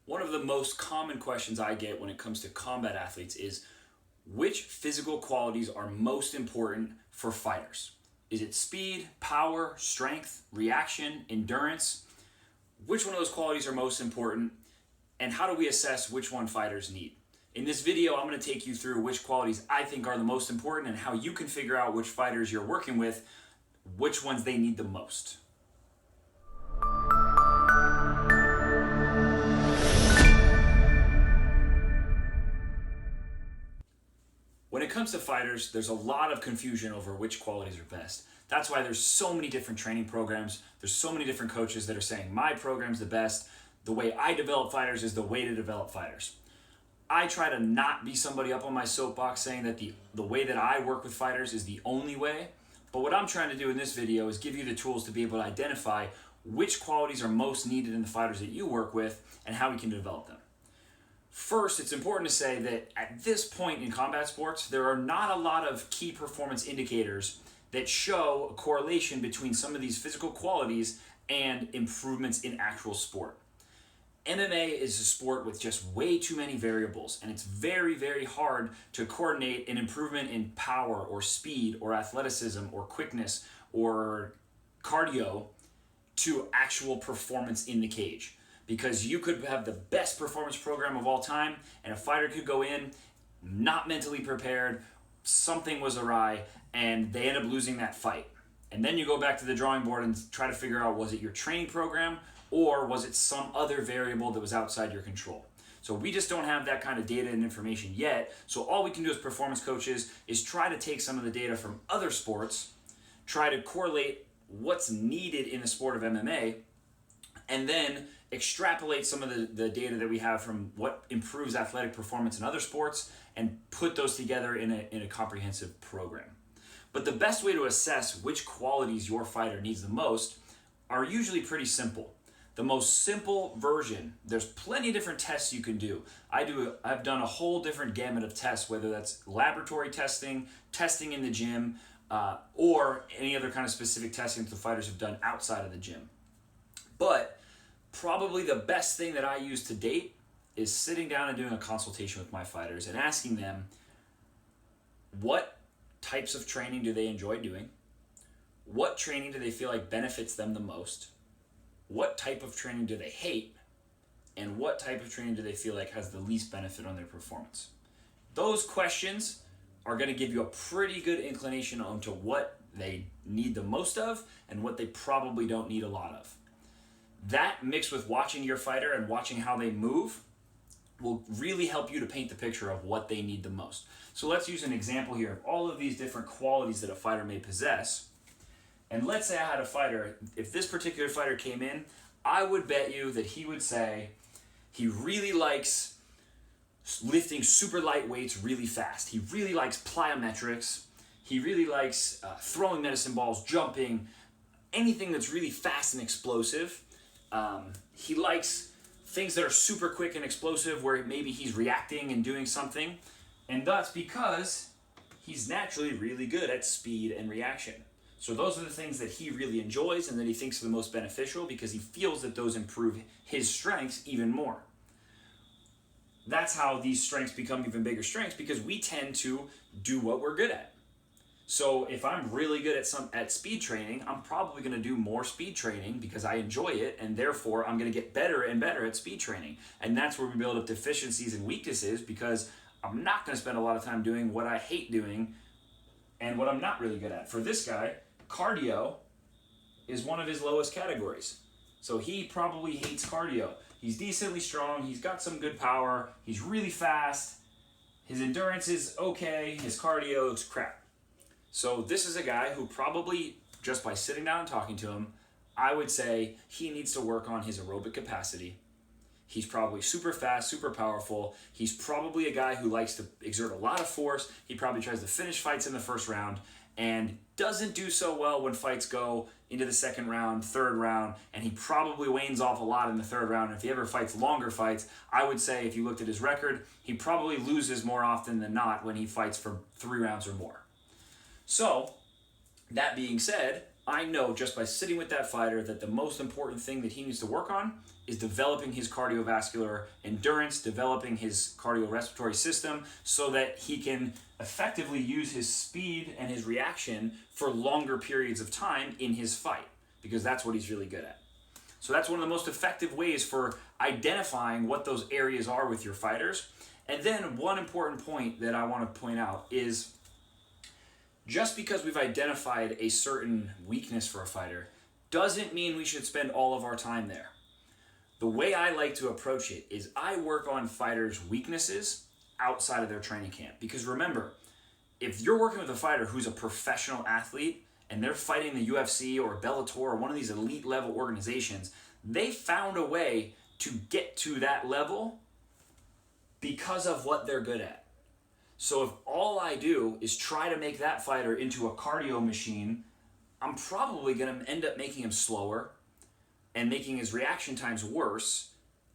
One of the most common questions I get when it comes to combat athletes is which physical qualities are most important for fighters? Is it speed, power, strength, reaction, endurance? Which one of those qualities are most important, and how do we assess which one fighters need? In this video, I'm going to take you through which qualities I think are the most important and how you can figure out which fighters you're working with, which ones they need the most. When it comes to fighters, there's a lot of confusion over which qualities are best. That's why there's so many different training programs. There's so many different coaches that are saying, my program's the best. The way I develop fighters is the way to develop fighters. I try to not be somebody up on my soapbox saying that the way that I work with fighters is the only way. But what I'm trying to do in this video is give you the tools to be able to identify which qualities are most needed in the fighters that you work with and how we can develop them. First, it's important to say that at this point in combat sports, there are not a lot of key performance indicators that show a correlation between some of these physical qualities and improvements in actual sport. MMA is a sport with just way too many variables, and it's very, very hard to coordinate an improvement in power or speed or athleticism or quickness or cardio to actual performance in the cage. Because you could have the best performance program of all time, and a fighter could go in not mentally prepared, something was awry, and they end up losing that fight. And then you go back to the drawing board and try to figure out, was it your training program or was it some other variable that was outside your control? So we just don't have that kind of data and information yet. So all we can do as performance coaches is try to take some of the data from other sports, try to correlate what's needed in the sport of MMA, and then extrapolate some of the data that we have from what improves athletic performance in other sports and put those together in a comprehensive program. But the best way to assess which qualities your fighter needs the most are usually pretty simple. The most simple version, there's plenty of different tests you can do. I've done a whole different gamut of tests, whether that's laboratory testing, testing in the gym, or any other kind of specific testing that the fighters have done outside of the gym. But probably the best thing that I use to date is sitting down and doing a consultation with my fighters and asking them what types of training do they enjoy doing, what training do they feel like benefits them the most, what type of training do they hate, and what type of training do they feel like has the least benefit on their performance. Those questions are going to give you a pretty good inclination onto what they need the most of and what they probably don't need a lot of. That mixed with watching your fighter and watching how they move will really help you to paint the picture of what they need the most. So let's use an example here of all of these different qualities that a fighter may possess. And let's say I had a fighter, if this particular fighter came in, I would bet you that he would say he really likes lifting super light weights really fast. He really likes plyometrics. He really likes throwing medicine balls, jumping, anything that's really fast and explosive. He likes things that are super quick and explosive where maybe he's reacting and doing something, and that's because he's naturally really good at speed and reaction. So those are the things that he really enjoys and that he thinks are the most beneficial because he feels that those improve his strengths even more. That's how these strengths become even bigger strengths, because we tend to do what we're good at. So if I'm really good at speed training, I'm probably going to do more speed training because I enjoy it, and therefore I'm going to get better and better at speed training. And that's where we build up deficiencies and weaknesses, because I'm not going to spend a lot of time doing what I hate doing and what I'm not really good at. For this guy, cardio is one of his lowest categories. So he probably hates cardio. He's decently strong, he's got some good power, he's really fast, his endurance is okay, his cardio is crap. So this is a guy who probably, just by sitting down and talking to him, I would say he needs to work on his aerobic capacity. He's probably super fast, super powerful. He's probably a guy who likes to exert a lot of force. He probably tries to finish fights in the first round and doesn't do so well when fights go into the second round, third round, and he probably wanes off a lot in the third round. If he ever fights longer fights, I would say if you looked at his record, he probably loses more often than not when he fights for 3 rounds or more. So, that being said, I know just by sitting with that fighter that the most important thing that he needs to work on is developing his cardiovascular endurance, developing his cardiorespiratory system so that he can effectively use his speed and his reaction for longer periods of time in his fight, because that's what he's really good at. So that's one of the most effective ways for identifying what those areas are with your fighters. And then one important point that I want to point out is just because we've identified a certain weakness for a fighter doesn't mean we should spend all of our time there. The way I like to approach it is I work on fighters' weaknesses outside of their training camp. Because remember, if you're working with a fighter who's a professional athlete and they're fighting the UFC or Bellator or one of these elite level organizations, they found a way to get to that level because of what they're good at. So if all I do is try to make that fighter into a cardio machine, I'm probably going to end up making him slower and making his reaction times worse,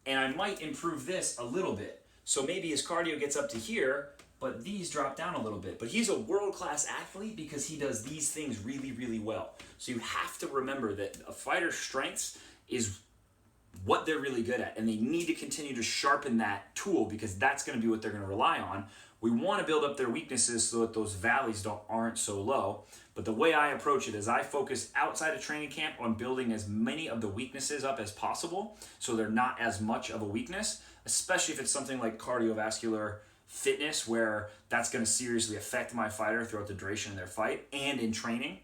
and I might improve this a little bit. So maybe his cardio gets up to here, but these drop down a little bit. But he's a world-class athlete because he does these things really, really well. So you have to remember that a fighter's strengths is what they're really good at, and they need to continue to sharpen that tool because that's going to be what they're going to rely on. We want to build up their weaknesses so that those valleys aren't so low. But the way I approach it is I focus outside of training camp on building as many of the weaknesses up as possible so they're not as much of a weakness, especially if it's something like cardiovascular fitness where that's going to seriously affect my fighter throughout the duration of their fight and in training.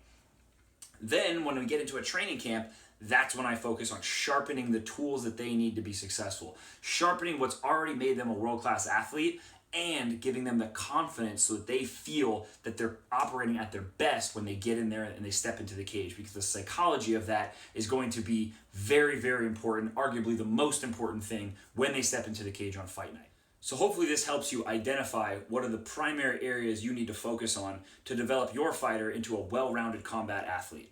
Then when we get into a training camp, that's when I focus on sharpening the tools that they need to be successful, sharpening what's already made them a world-class athlete, and giving them the confidence so that they feel that they're operating at their best when they get in there and they step into the cage, because the psychology of that is going to be very, very important, arguably the most important thing when they step into the cage on fight night. So hopefully this helps you identify what are the primary areas you need to focus on to develop your fighter into a well-rounded combat athlete.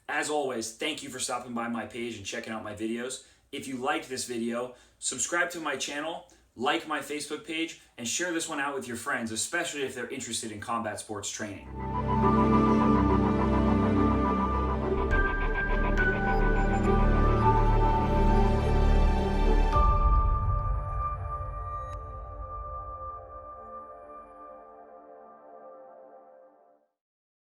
As always, thank you for stopping by my page and checking out my videos. If you liked this video, subscribe to my channel, like my Facebook page, and share this one out with your friends, especially if they're interested in combat sports training.